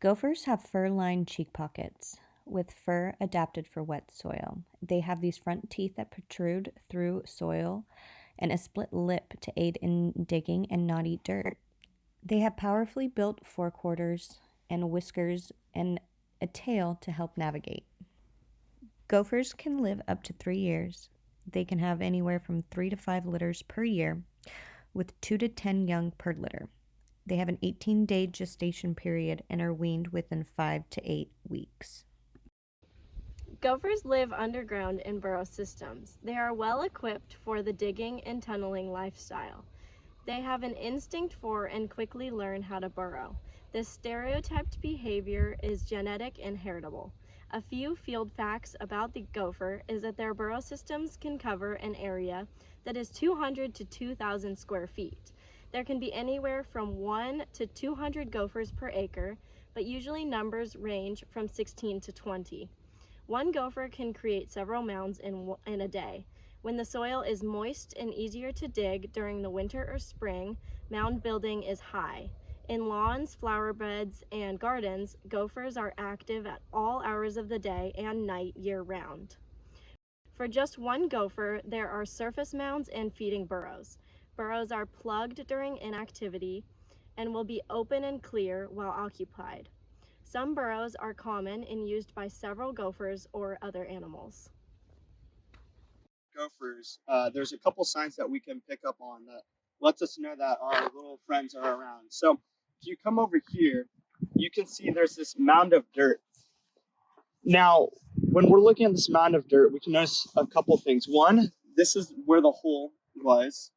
Gophers have fur-lined cheek pockets with fur adapted for wet soil. They have these front teeth that protrude through soil and a split lip to aid in digging and not eat dirt. They have powerfully built forequarters and whiskers and a tail to help navigate. Gophers can live up to 3 years. They can have anywhere from 3 to 5 litters per year, with 2 to 10 young per litter. They have an 18-day gestation period and are weaned within 5 to 8 weeks. Gophers live underground in burrow systems. They are well equipped for the digging and tunneling lifestyle. They have an instinct for and quickly learn how to burrow. This stereotyped behavior is genetic and heritable. A few field facts about the gopher is that their burrow systems can cover an area that is 200 to 2,000 square feet. There can be anywhere from 1 to 200 gophers per acre, but usually numbers range from 16 to 20. One gopher can create several mounds in a day. When the soil is moist and easier to dig during the winter or spring, mound building is high. In lawns, flower beds, and gardens, gophers are active at all hours of the day and night year-round. For just one gopher, there are surface mounds and feeding burrows. Burrows are plugged during inactivity and will be open and clear while occupied. Some burrows are common and used by several gophers or other animals. Gophers, there's a couple signs that we can pick up on that lets us know that our little friends are around. So if you come over here, you can see there's this mound of dirt. Now, when we're looking at this mound of dirt, we can notice a couple things. One, this is where the hole was,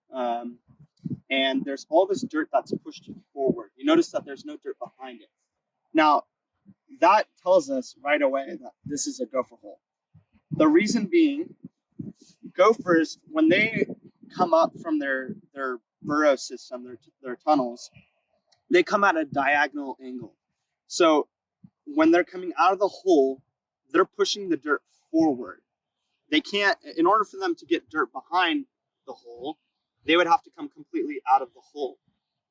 and there's all this dirt that's pushed forward. You notice that there's no dirt behind it. Now, that tells us right away that this is a gopher hole. The reason being, gophers, when they come up from their burrow system, their tunnels, they come at a diagonal angle. So when they're coming out of the hole, they're pushing the dirt forward. They can't, in order for them to get dirt behind the hole, they would have to come completely out of the hole.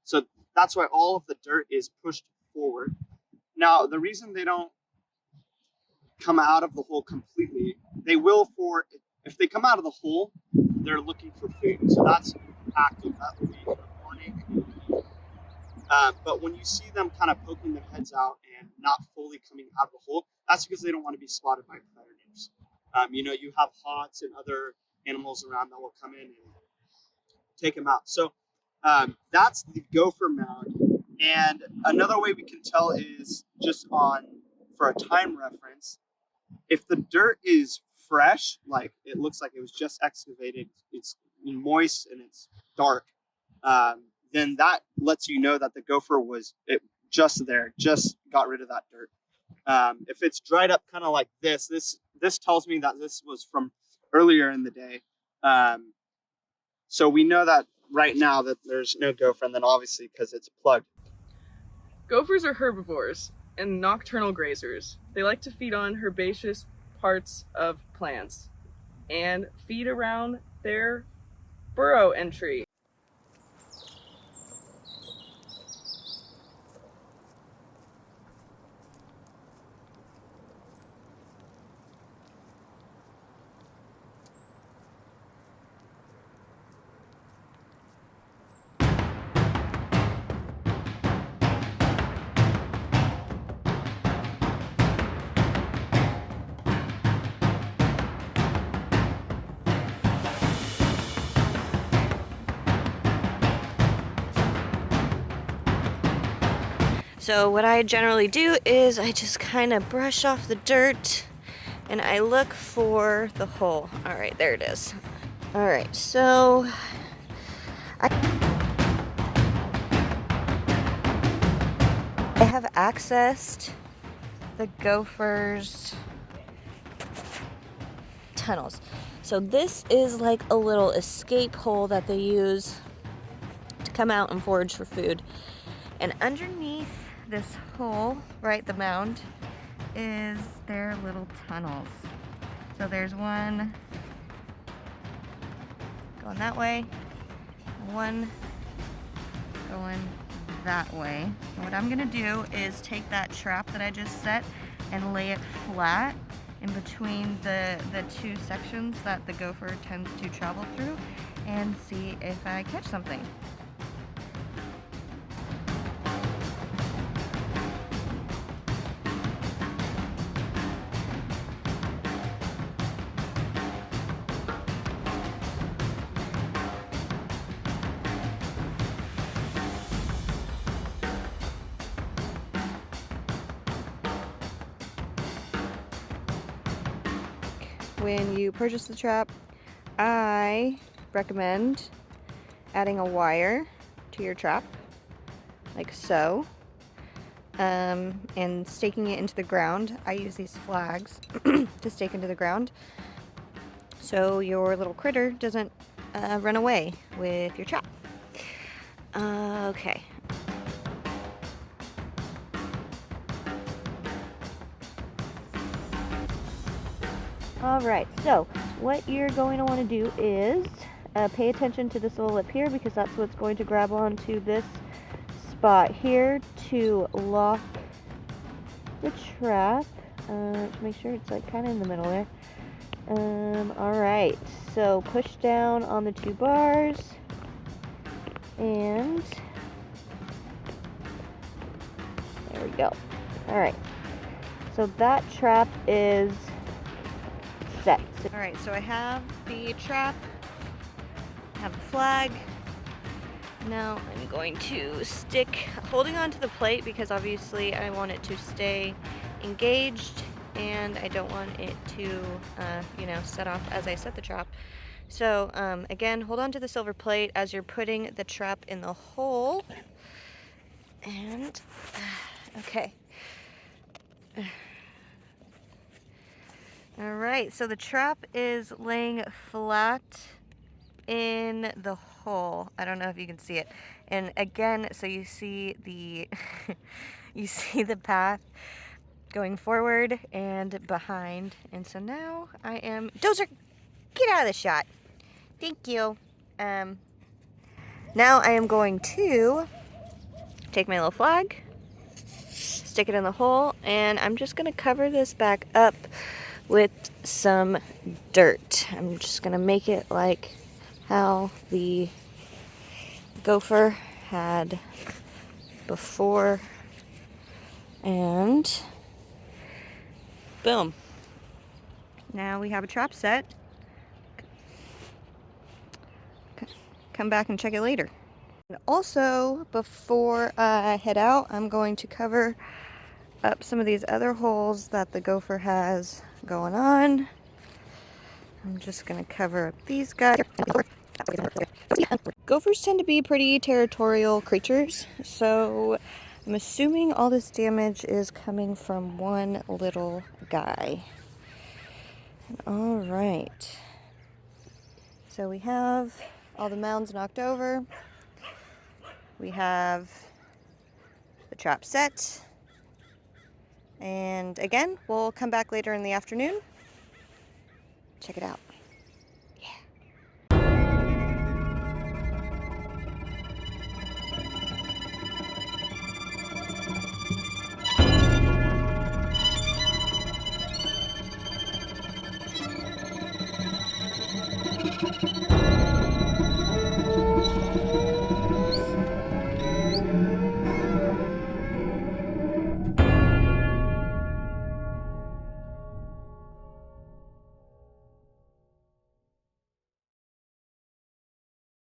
So that's why all of the dirt is pushed forward. Now, the reason they don't come out of the hole completely, they will if they come out of the hole, they're looking for food. So that's active. That would be morning. But when you see them kind of poking their heads out and not fully coming out of the hole, that's because they don't want to be spotted by predators. You have hawks and other animals around that will come in and take them out. So that's the gopher mound. And another way we can tell is just for a time reference, if the dirt is fresh, like it looks like it was just excavated, it's moist and it's dark, then that lets you know that the gopher was just got rid of that dirt. If it's dried up kind of like this tells me that this was from earlier in the day. So we know that right now that there's no gopher, and then obviously because it's plugged. Gophers are herbivores and nocturnal grazers. They like to feed on herbaceous parts of plants and feed around their burrow entry. So what I generally do is I just kind of brush off the dirt and I look for the hole. All right, there it is. All right, so I have accessed the gophers' tunnels. So this is like a little escape hole that they use to come out and forage for food. And underneath this hole, right, the mound, is their little tunnels. So there's one going that way, one going that way. And what I'm gonna do is take that trap that I just set and lay it flat in between the two sections that the gopher tends to travel through and see if I catch something. When you purchase the trap, I recommend adding a wire to your trap, like so, and staking it into the ground. I use these flags to stake into the ground so your little critter doesn't run away with your trap. Okay. Alright, so what you're going to want to do is pay attention to this little lip here, because that's what's going to grab onto this spot here to lock the trap. To make sure it's like kind of in the middle there. Alright, so push down on the two bars and there we go. Alright, so that trap is set. Alright, so I have the trap, I have the flag. Now I'm going to stick, holding onto the plate because obviously I want it to stay engaged and I don't want it to, set off as I set the trap. So again, hold on to the silver plate as you're putting the trap in the hole. And, okay. Alright, so the trap is laying flat in the hole. I don't know if you can see it. And again, so you see the you see the path going forward and behind. And so now I am Dozer, get out of the shot. Thank you. Now I am going to take my little flag, stick it in the hole, and I'm just going to cover this back up with some dirt. I'm just going to make it like how the gopher had before, and boom. Now we have a trap set. Come back and check it later. And also, before I head out, I'm going to cover up some of these other holes that the gopher has going on. I'm just going to cover up these guys. Gophers tend to be pretty territorial creatures, so I'm assuming all this damage is coming from one little guy. Alright. So we have all the mounds knocked over. We have the trap set. And again, we'll come back later in the afternoon. Check it out.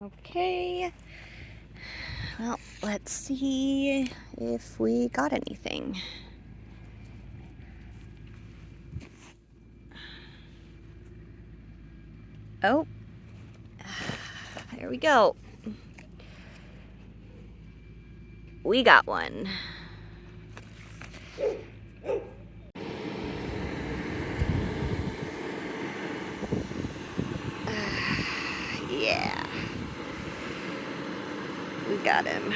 Okay, well, let's see if we got anything. Oh, there we go. We got one. Yeah. We got him.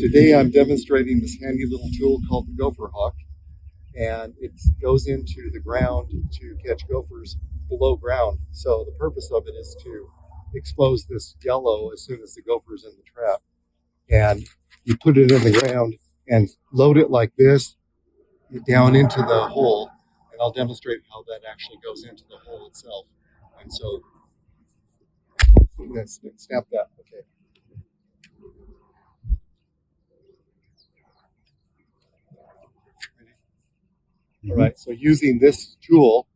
Today I'm demonstrating this handy little tool called the Gopher Hawk, and it goes into the ground to catch gophers below ground. So the purpose of it is to expose this yellow as soon as the gopher's in the trap. And you put it in the ground and load it like this down into the hole, and I'll demonstrate how that actually goes into the hole itself. And so let's snap that. Okay. All right, so using this tool,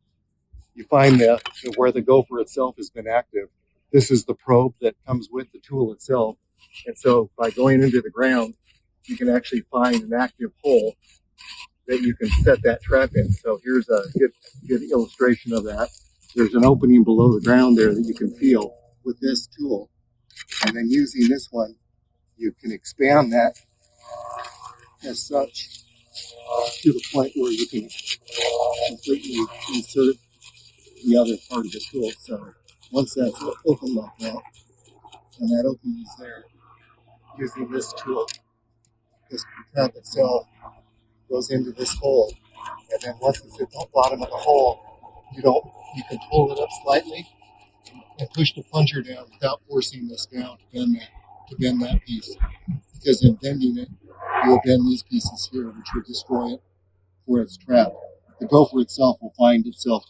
you find where the gopher itself has been active. This is the probe that comes with the tool itself. And so by going into the ground, you can actually find an active hole that you can set that trap in. So here's a good illustration of that. There's an opening below the ground there that you can feel with this tool. And then using this one, you can expand that as such to the point where you can completely insert the other part of the tool. So once that's open like that, and that opening is there, using this tool, this trap itself goes into this hole. And then once it's at the bottom of the hole, you can pull it up slightly and push the plunger down without forcing this down to bend that piece. Because in bending it, you will bend these pieces here, which will destroy it for its trap. The gopher itself will find itself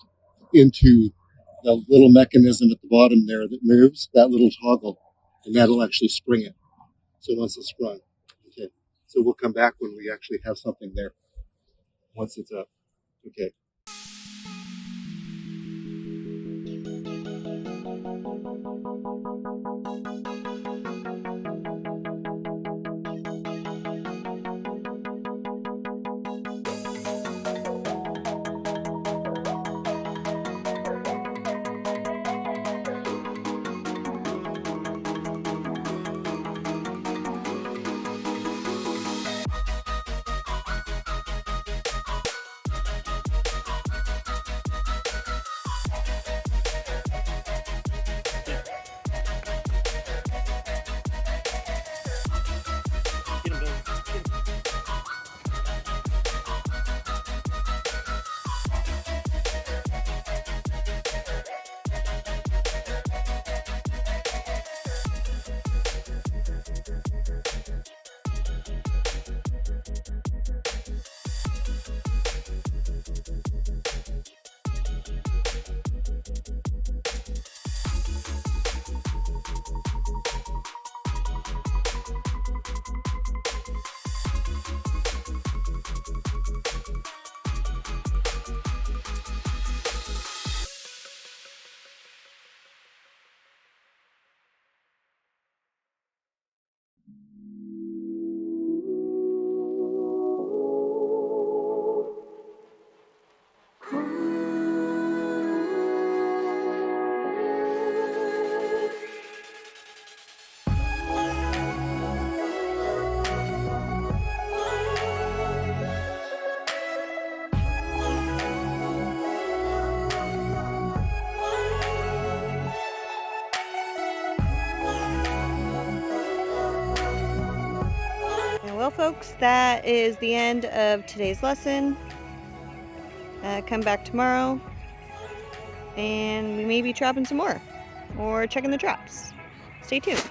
into the little mechanism at the bottom there that moves, that little toggle, and that'll actually spring it. So once it's sprung, okay. So we'll come back when we actually have something there. Once it's up, okay. Well, folks, that is the end of today's lesson. Come back tomorrow, and we may be trapping some more, or checking the traps. Stay tuned.